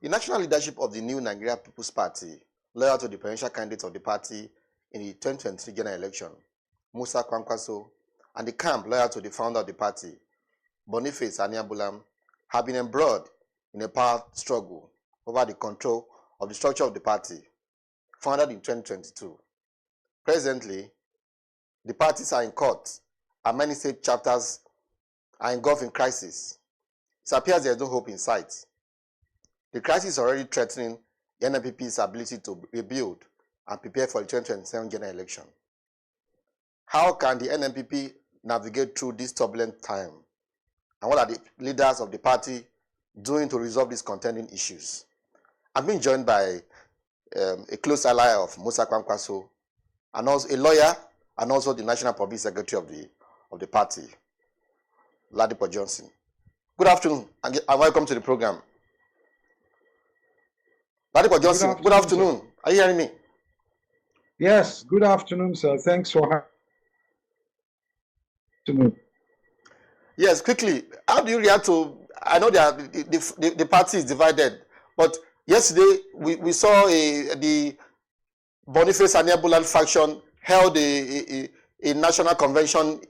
The national leadership of the new Nigeria People's Party, loyal to the presidential candidate of the party in the 2023 general election, Musa Kwankwaso, and the camp loyal to the founder of the party, Boniface Aniabulam, have been embroiled in a power struggle over the control of the structure of the party, founded in 2022. Presently, the parties are in court, and many state chapters are engulfed in crisis. It appears there is no hope in sight. The crisis is already threatening the NNPP's ability to rebuild and prepare for the 2027 general election. How can the NNPP navigate through this turbulent time? And what are the leaders of the party doing to resolve these contending issues? I'm being joined by a close ally of Musa Kwankwaso, and also a lawyer, and also the National Public Secretary of the party, Ladipo Johnson. Good afternoon, and welcome to the program. Ladipo Johnson, good afternoon. Are you hearing me? Yes, good afternoon, sir. Thanks for having me. Yes, quickly, how do you react to, I know that the party is divided, but yesterday we saw the Boniface Aniabulan faction held a national convention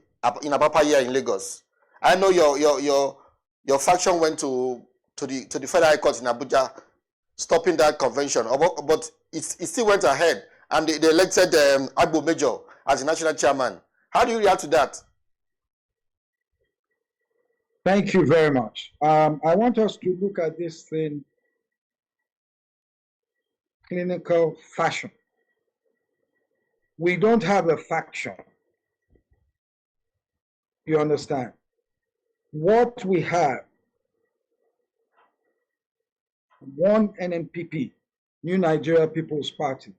in Apapa here in Lagos. I know your faction went to the Federal High Court in Abuja, stopping that convention, but it still went ahead, and they elected Agbo Major as the national chairman. How do you react to that? Thank you very much. I want us to look at this thing clinical fashion. We don't have a faction. You understand? What we have, one NNPP, New Nigeria People's Party,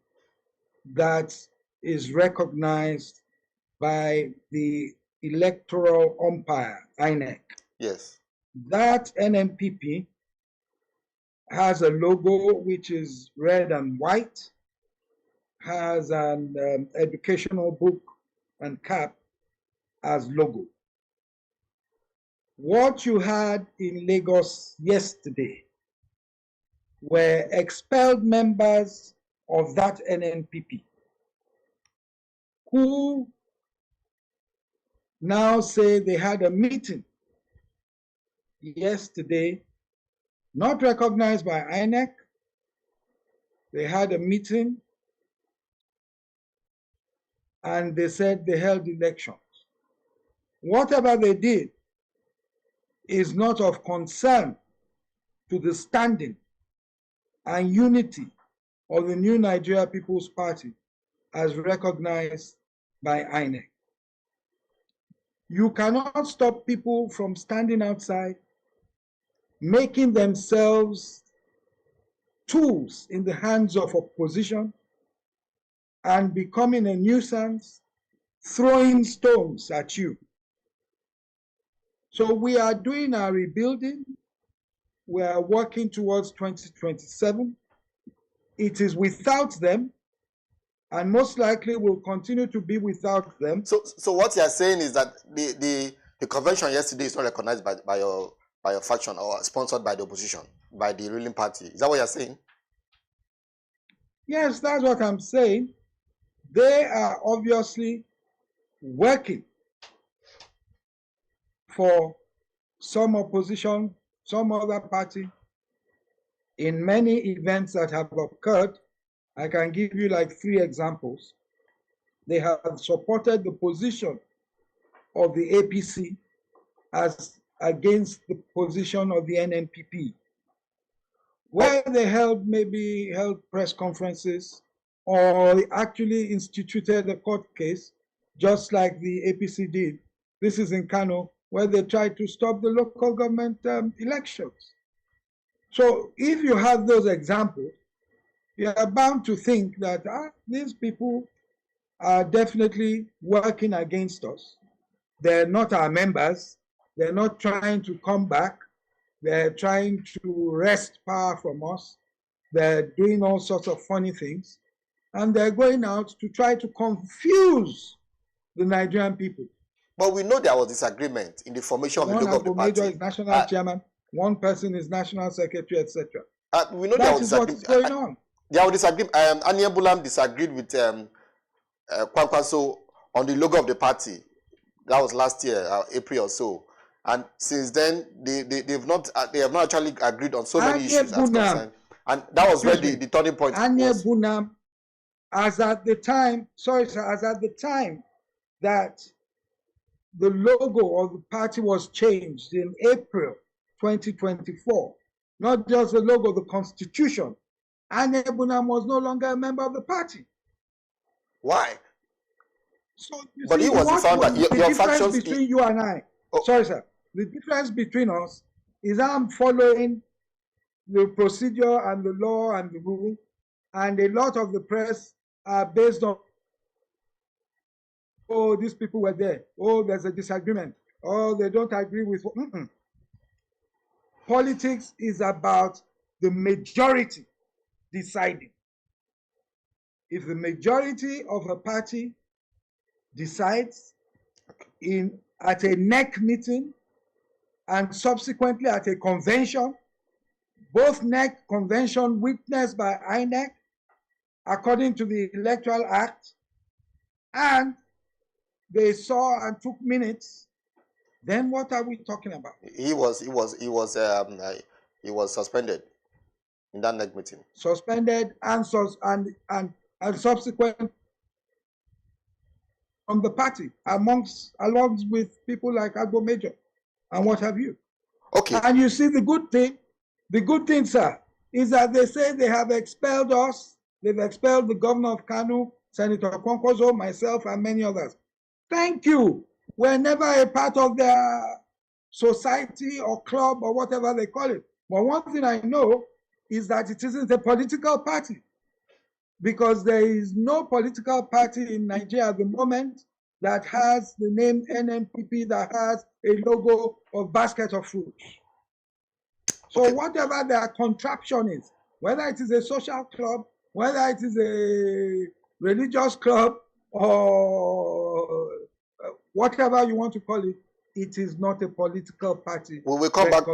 that is recognized by the electoral umpire, INEC. Yes. That NNPP has a logo which is red and white, has an educational book and cap as logo. What you had in Lagos yesterday were expelled members of that NNPP who now say they had a meeting yesterday, not recognized by INEC. They had a meeting and they said they held elections. Whatever they did is not of concern to the standing and unity of the New Nigeria People's Party as recognized by INEC. You cannot stop people from standing outside, making themselves tools in the hands of opposition and becoming a nuisance, throwing stones at you. So we are doing our rebuilding. We are working towards 2027. It is without them, and most likely will continue to be without them. So what you are saying is that the convention yesterday is not recognized by your faction or sponsored by the opposition, by the ruling party. Is that what you're saying? Yes, that's what I'm saying. They are obviously working for some opposition, some other party. In many events that have occurred, I can give you like 3 examples. They have supported the position of the APC as against the position of the NNPP, where they held press conferences or actually instituted a court case, just like the APC did. This is in Kano, where they tried to stop the local government elections. So if you have those examples, you are bound to think that these people are definitely working against us. They're not our members. They're not trying to come back. They're trying to wrest power from us. They're doing all sorts of funny things. And they're going out to try to confuse the Nigerian people. But we know there was disagreement in the formation of the logo of the party. One Major is national chairman, one person is national secretary, etc. We know That is what is going on. They will disagree. Ania Bulam disagreed with Kwankwaso on the logo of the party. That was last year, April or so. And since then, they have not actually agreed on so many issues as concerned. And that was where the turning point was. Bunam, as at the time that the logo of the party was changed in April 2024, not just the logo, the constitution, Anya Bunam was no longer a member of the party. Why? So but he was the founder. Your factions between you and I. Oh. Sorry, sir. The difference between us is I'm following the procedure and the law and the rule, and a lot of the press are based on, oh, these people were there. Oh, there's a disagreement. Oh, they don't agree with. Politics is about the majority deciding. If the majority of a party decides at a NEC meeting and subsequently at a convention, both NEC convention witnessed by INEC according to the Electoral Act, and they saw and took minutes, then what are we talking about? He was suspended in that NEC meeting. Suspended and subsequent from the party, along with people like Agbo Major and what have you. Okay. And you see, the good thing, sir, is that they say they have expelled us. They've expelled the governor of Kano, Senator Kwankwaso, myself, and many others. Thank you. We're never a part of their society or club or whatever they call it. But one thing I know is that it isn't a political party, because there is no political party in Nigeria at the moment that has the name NNPP, that has a logo of basket of fruits. So okay, whatever their contraption is, whether it is a social club, whether it is a religious club, or whatever you want to call it, it is not a political party. We will come back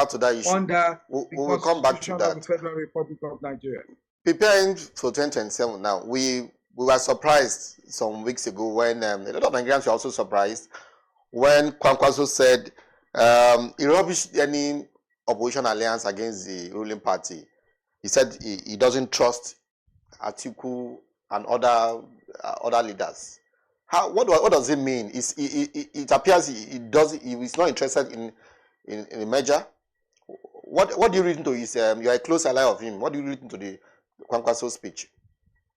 to that issue. Under we will come back to that. Of the Federal Republic of Nigeria. Preparing for 2027 now, we were surprised some weeks ago when a lot of Nigerians were also surprised when Kwankwaso said he rubbished any opposition alliance against the ruling party. He said he doesn't trust Atiku and other leaders. What does it mean? It appears he's not interested in a merger. What do you read into his? You are a close ally of him. What do you read into the Kwankwaso speech?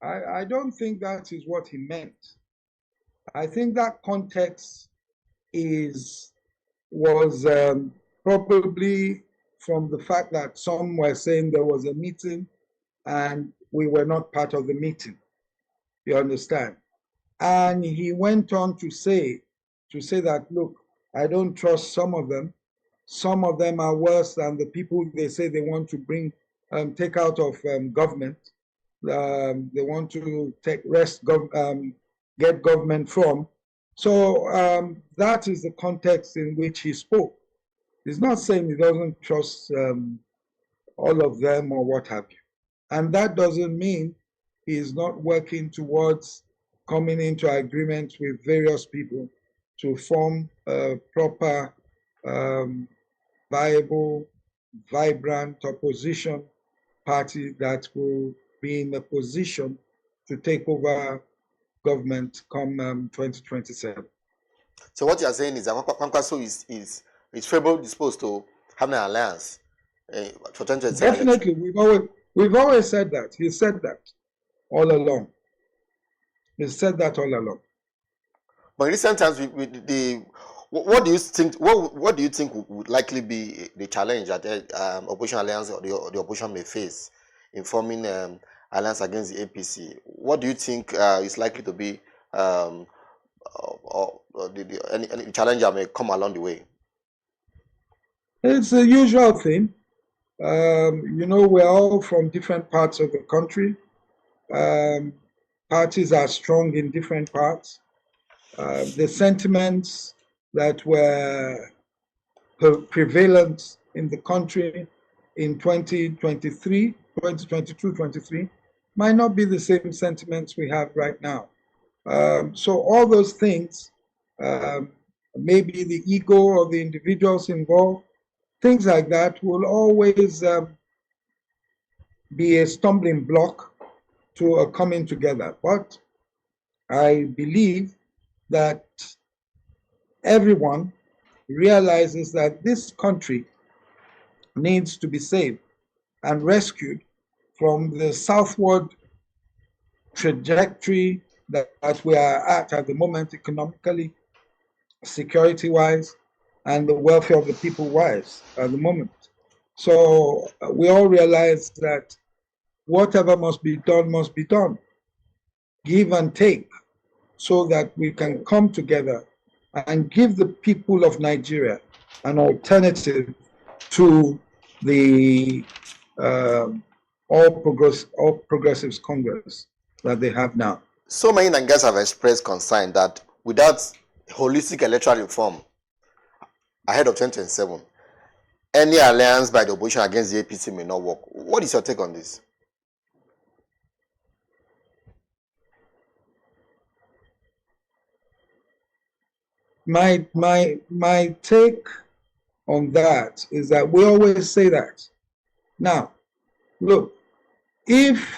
I don't think that is what he meant. I think that context was probably from the fact that some were saying there was a meeting and we were not part of the meeting. You understand? And he went on to say that, look, I don't trust some of them. Some of them are worse than the people they say they want to take out of government. They want to get government from. So that is the context in which he spoke. He's not saying he doesn't trust all of them or what have you. And that doesn't mean he's not working towards coming into agreement with various people to form a proper, viable, vibrant opposition party that will be in a position to take over government come 2027. So what you are saying is that Kwankwaso is favorably disposed to having an alliance for 2027. Definitely, we've always said that. He said that all along. He said that all along. But in recent times, what do you think would likely be the challenge that the opposition alliance or the opposition may face in forming alliance against the APC? What do you think is likely to be any challenge that may come along the way? It's the usual thing. We're all from different parts of the country. Parties are strong in different parts. The sentiments that were prevalent in the country in 2023, 2022, 23, might not be the same sentiments we have right now. So all those things, maybe the ego of the individuals involved, things like that will always be a stumbling block to a coming together. But I believe that everyone realizes that this country needs to be saved and rescued from the southward trajectory that we are at the moment, economically, security-wise, and the welfare of the people-wise at the moment. So we all realize that whatever must be done, give and take, so that we can come together and give the people of Nigeria an alternative to the All Progressives Congress that they have now. So many Nigerians have expressed concern that without holistic electoral reform ahead of 2027, any alliance by the opposition against the APC may not work. What is your take on this? My take on that is that we always say that. Now, look, if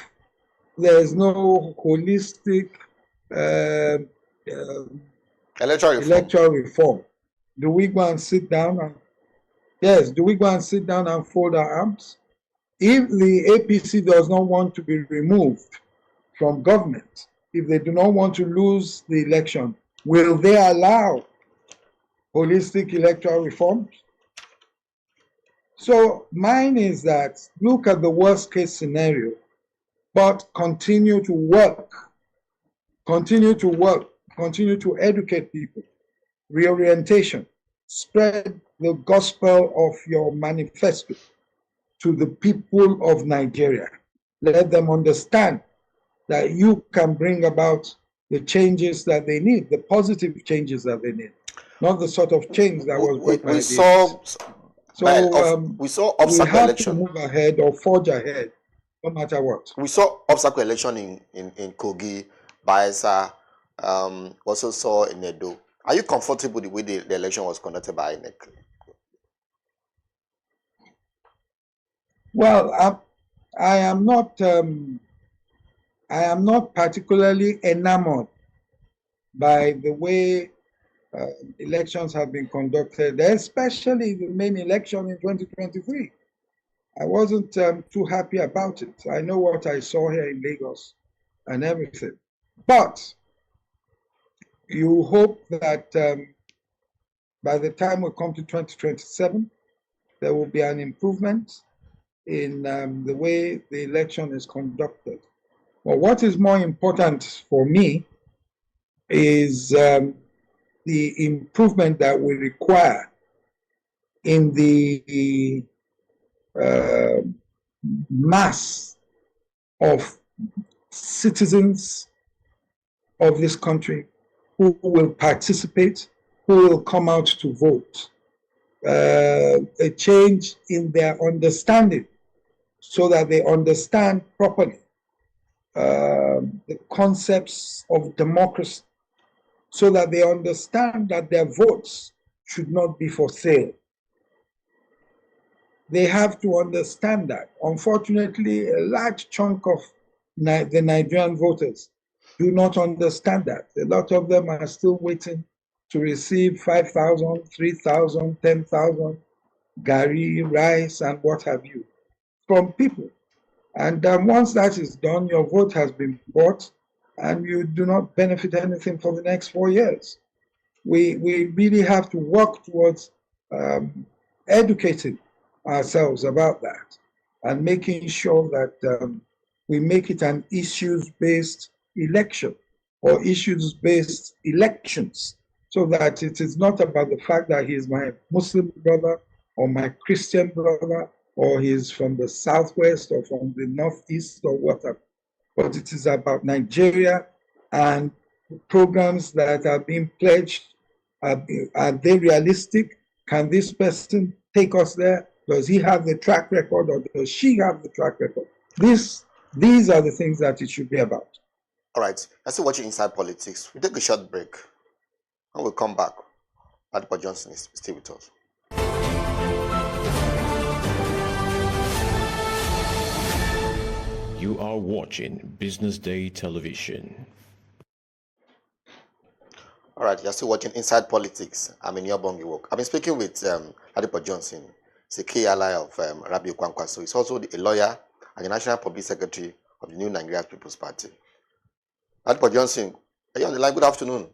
there's no holistic electoral reform, do we go and sit down and do we go and sit down and fold our arms? If the APC does not want to be removed from government, if they do not want to lose the election, will they allow holistic electoral reforms? So mine is that look at the worst case scenario, but continue to work, continue to educate people, reorientation, spread the gospel of your manifesto to the people of Nigeria. Let them understand that you can bring about the changes that they need, the positive changes that they need, not the sort of change that was brought by we saw obstacle election. To move ahead or forge ahead, no matter what. We saw obstacle election in Kogi, Bayelsa, also saw in Edo. Are you comfortable with the way the election was conducted by INEC? Well, I am not particularly enamored by the way elections have been conducted, especially the main election in 2023. I wasn't too happy about it. I know what I saw here in Lagos and everything. But you hope that by the time we come to 2027, there will be an improvement in the way the election is conducted. Well, what is more important for me is the improvement that we require in the mass of citizens of this country who will participate, who will come out to vote. A change in their understanding so that they understand properly the concepts of democracy, so that they understand that their votes should not be for sale. They have to understand that. Unfortunately, a large chunk of the Nigerian voters do not understand that. A lot of them are still waiting to receive 5,000, 3,000, 10,000 gari, rice, and what have you from people. And once that is done, your vote has been bought, and you do not benefit anything for the next 4 years. We really have to work towards educating ourselves about that and making sure that we make it an issues-based election or issues-based elections, so that it is not about the fact that he is my Muslim brother or my Christian brother or he's from the Southwest or from the Northeast or whatever, but it is about Nigeria and programs that are being pledged. Are they realistic? Can this person take us there? Does he have the track record or does she have the track record? These are the things that it should be about. All right, you're still watching Inside Politics. We take a short break. When we come back, Ladipo Johnson is still with us. You are watching Business Day Television. All right, you're still watching Inside Politics. I'm in your bongi work. I've been speaking with Ladipo Johnson. He's a key ally of Rabbi Kwankwaso. He's also a lawyer and the National Public Secretary of the New Nigeria People's Party. Ladipo Johnson, are you on the line? Good afternoon.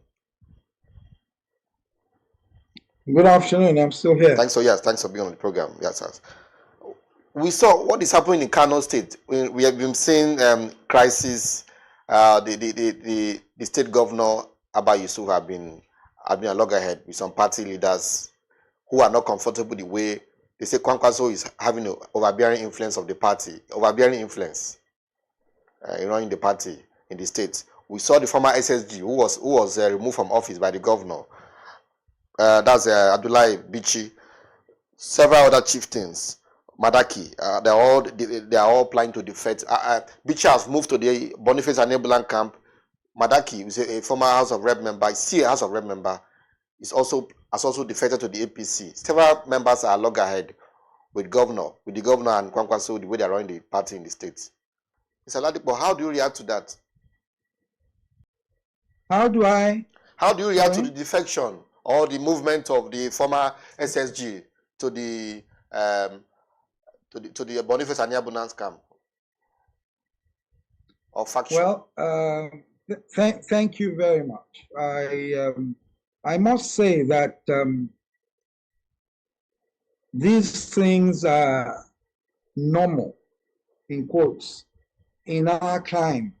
Good afternoon. I'm still here. Thanks for being on the program. Yes, sir. We saw what is happening in Kano State. We have been seeing crisis. The state governor Abba Yusuf have been a loggerhead with some party leaders who are not comfortable the way they say Kwankwaso is having an overbearing influence of the party, running the party in the state. We saw the former SSG who was removed from office by the governor. That's Abdullahi Bichi, several other chieftains, Madaki. They are all planning to defect. Bichi has moved to the Boniface Anebulan camp. Madaki, who is a former House of Rep member, still a House of Rep member, has also defected to the APC. Several members are loggerhead with the governor and Kwankwaso, the way they are running the party in the state. Mr. Ladipo, how do you react to that? How do you react to the defection or the movement of the former SSG to the Boniface Anebulan camp or faction? Well, thank you very much. I must say that these things are normal, in quotes, in our climate.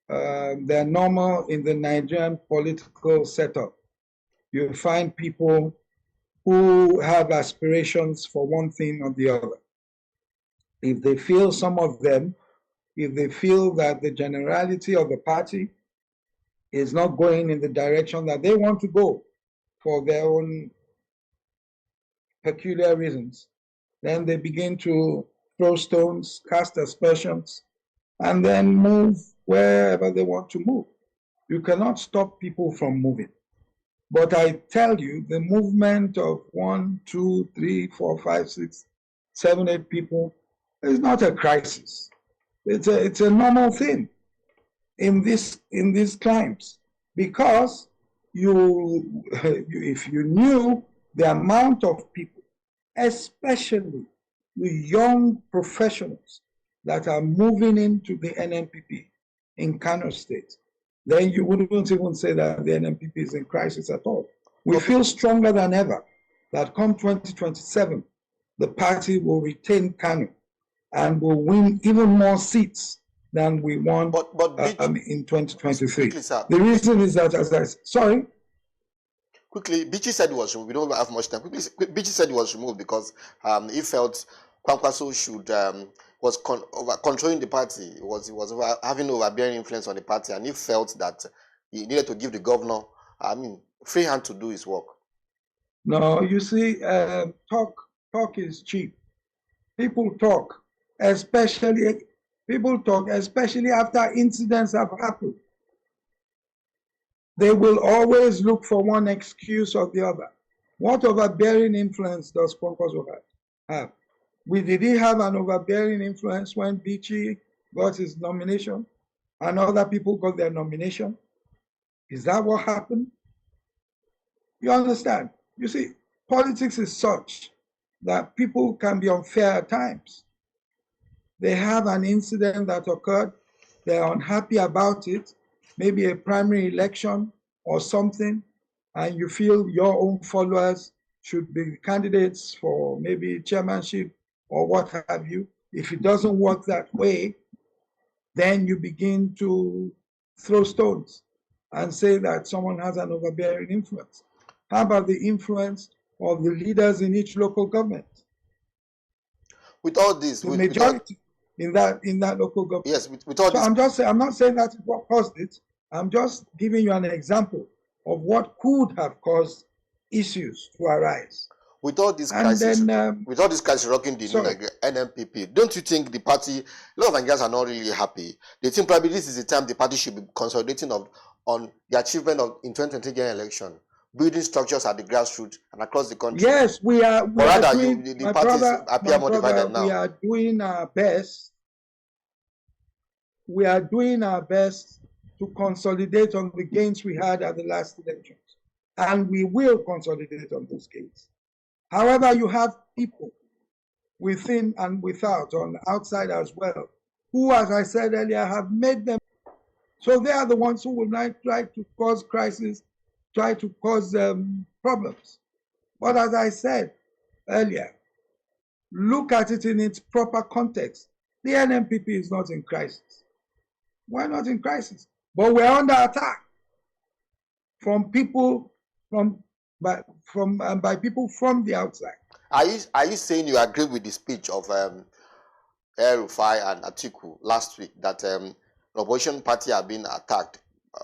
They're normal in the Nigerian political setup. You find people who have aspirations for one thing or the other. If they feel that the generality of the party is not going in the direction that they want to go for their own peculiar reasons, then they begin to throw stones, cast aspersions, and then move wherever they want to move. You cannot stop people from moving. But I tell you, the movement of 1, 2, 3, 4, 5, 6, 7, 8 people is not a crisis. It's a normal thing in these climes, because if you knew the amount of people, especially the young professionals that are moving into the NNPP in Kano State, then you wouldn't even say that the NNPP is in crisis at all. We feel stronger than ever that come 2027, the party will retain Kano and will win even more seats than we won in 2023. Quickly, sir. The reason is that, as I sorry? Quickly, Bichi said it was removed. We don't have much time. Bichi said it was removed because he felt Kwankwaso was controlling the party. He was having overbearing influence on the party, and he felt that he needed to give the governor, free hand to do his work. No, you see, talk is cheap. People talk, especially after incidents have happened. They will always look for one excuse or the other. What overbearing influence does Kwankwaso have? Did he have an overbearing influence when Bichi got his nomination and other people got their nomination? Is that what happened? You understand? You see, politics is such that people can be unfair at times. They have an incident that occurred, they're unhappy about it, maybe a primary election or something, and you feel your own followers should be candidates for maybe chairmanship or what have you. If it doesn't work that way, then you begin to throw stones and say that someone has an overbearing influence. How about the influence of the leaders in each local government? With all this, the majority in that local government. Yes, with all this. I'm not saying that is what caused it. I'm just giving you an example of what could have caused issues to arise. With all this And crisis, then, with all this crisis rocking the new NNPP, don't you think the party, a lot of Nigerians are not really happy? They think probably this is the time the party should be consolidating on the achievement of in 2020 general election, building structures at the grassroots and across the country. yes, we are doing, doing, the parties appear more divided now. we are doing our best. We are doing our best to consolidate on the gains we had at the last elections. And we will consolidate on those gains. However, you have people within and without, on the outside as well, who, as I said earlier, have made them. So they are the ones who will not try to cause crisis, try to cause problems. But as I said earlier, look at it in its proper context. The NNPP is not in crisis. We're not in crisis, but we're under attack from people by people from the outside. Are you saying you agree with the speech of El-Rufai and Atiku last week that the opposition party are being attacked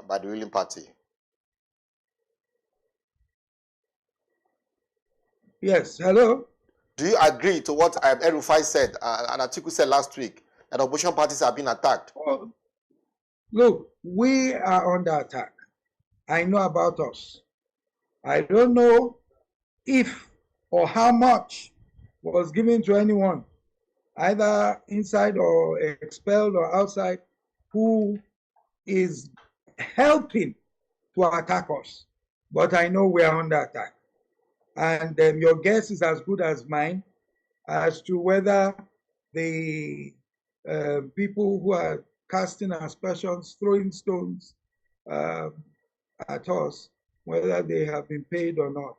by the ruling party? Yes, hello? Do you agree to what El-Rufai said and Atiku said last week, that opposition parties are being attacked? Oh, look, we are under attack. I know about us. I don't know if or how much was given to anyone, either inside or expelled or outside, who is helping to attack us. But I know we are under attack. And your guess is as good as mine as to whether the people who are casting aspersions, throwing stones at us, whether they have been paid or not.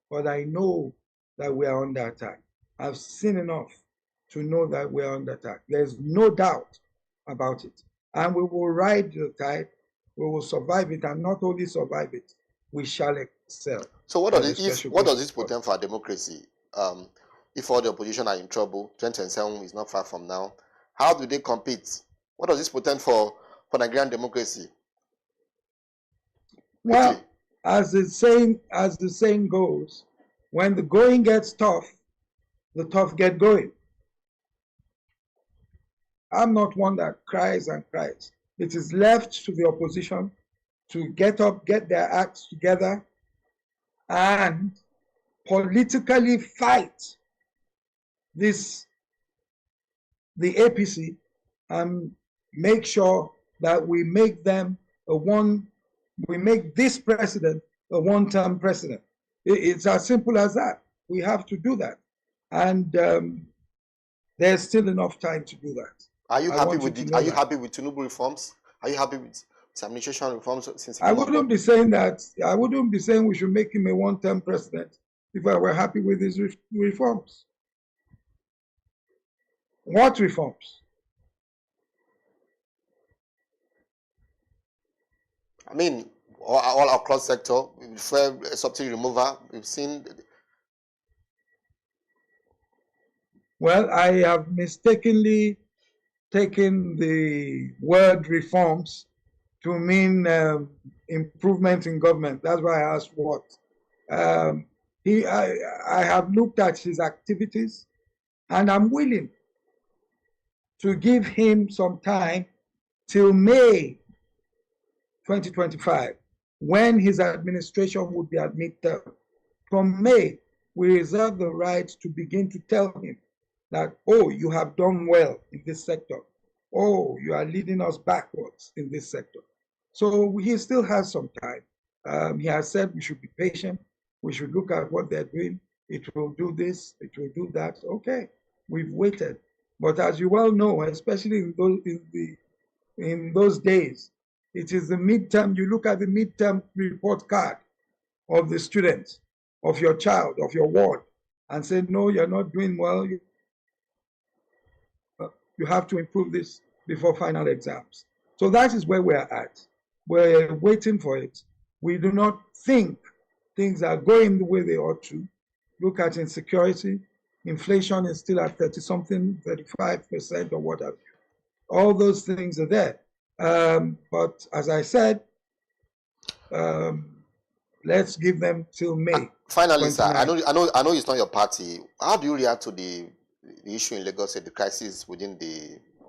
But I know that we are under attack. I've seen enough to know that we are under attack. There's no doubt about it. And we will ride the tide, we will survive it, and not only survive it, we shall excel. So what does this portend for our democracy? If all the opposition are in trouble, 2027 is not far from now, how do they compete? What does this portend for Nigerian democracy? Well, as the saying goes, when the going gets tough, the tough get going. I'm not one that cries and cries. It is left to the opposition to get up, get their acts together, and politically fight the APC and make sure that we make this president a one-term president. It's as simple as that. We have to do that. And there's still enough time to do that. Are you happy with Tinubu reforms? Are you happy with his administration reforms since I wouldn't be saying that. I wouldn't be saying we should make him a one-term president if I were happy with his reforms. What reforms? I mean, all across sector, fuel subsidy removal, we've seen. Well, I have mistakenly taken the word reforms to mean improvement in government. That's why I asked what. I have looked at his activities, and I'm willing to give him some time till May 2025, when his administration would be at midterm. From May, we reserve the right to begin to tell him that, oh, you have done well in this sector. Oh, you are leading us backwards in this sector. So he still has some time. He has said we should be patient. We should look at what they're doing. It will do this, it will do that. Okay, we've waited. But as you well know, especially in those days, it is the midterm. You look at the midterm report card of the student, of your child, of your ward, and say, no, you're not doing well. You have to improve this before final exams. So that is where we're at. We're waiting for it. We do not think things are going the way they ought to. Look at insecurity. Inflation is still at 30-something, 35% or whatever. All those things are there. But as I said, Let's give them till May. Finally, sir, 29. I know it's not your party. How do you react to the issue in Lagos State, the crisis within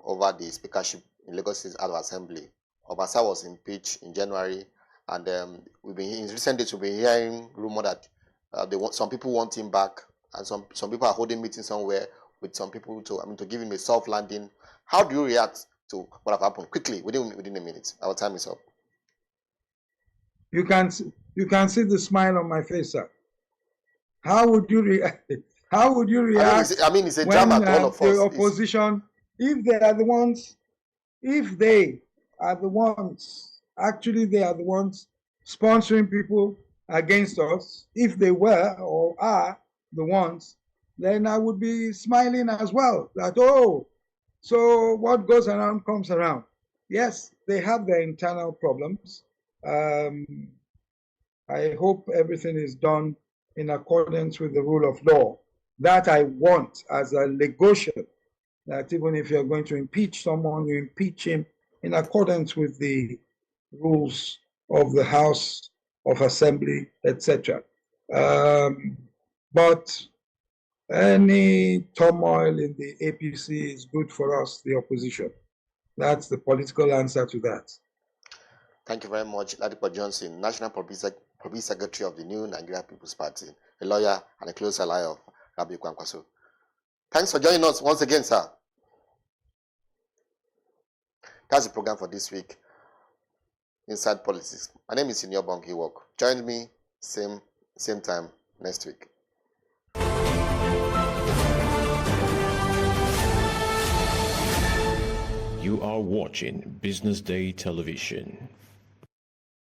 over the speakership in Lagos State House of Assembly? Obasa was impeached in January, and in recent days we've been hearing rumor that some people want him back, and some people are holding meetings somewhere with some people to give him a soft landing. How do you react to what have happened? Quickly, within a minute. Our time is up. You can see the smile on my face, sir. How would you react? How would you react? I mean, it's a when, drama to all of us. The opposition, if they are the ones actually they are the ones sponsoring people against us. If they were or are the ones, then I would be smiling as well. That, oh, so what goes around comes around. Yes, they have their internal problems. I hope everything is done in accordance with the rule of law. That I want as a Lagosian, that even if you're going to impeach someone, you impeach him in accordance with the rules of the House of Assembly, etc. But any turmoil in the APC is good for us, the opposition. That's the political answer to that. Thank you very much, Ladipo Johnson, National Public Secretary of the New Nigeria People's Party, a lawyer and a close ally of Rabbi Kwankwaso. Thanks for joining us once again, sir. That's the program for this week, Inside Politics. My name is Senior Bongi Walk. Join me same time next week. You are watching Business Day Television.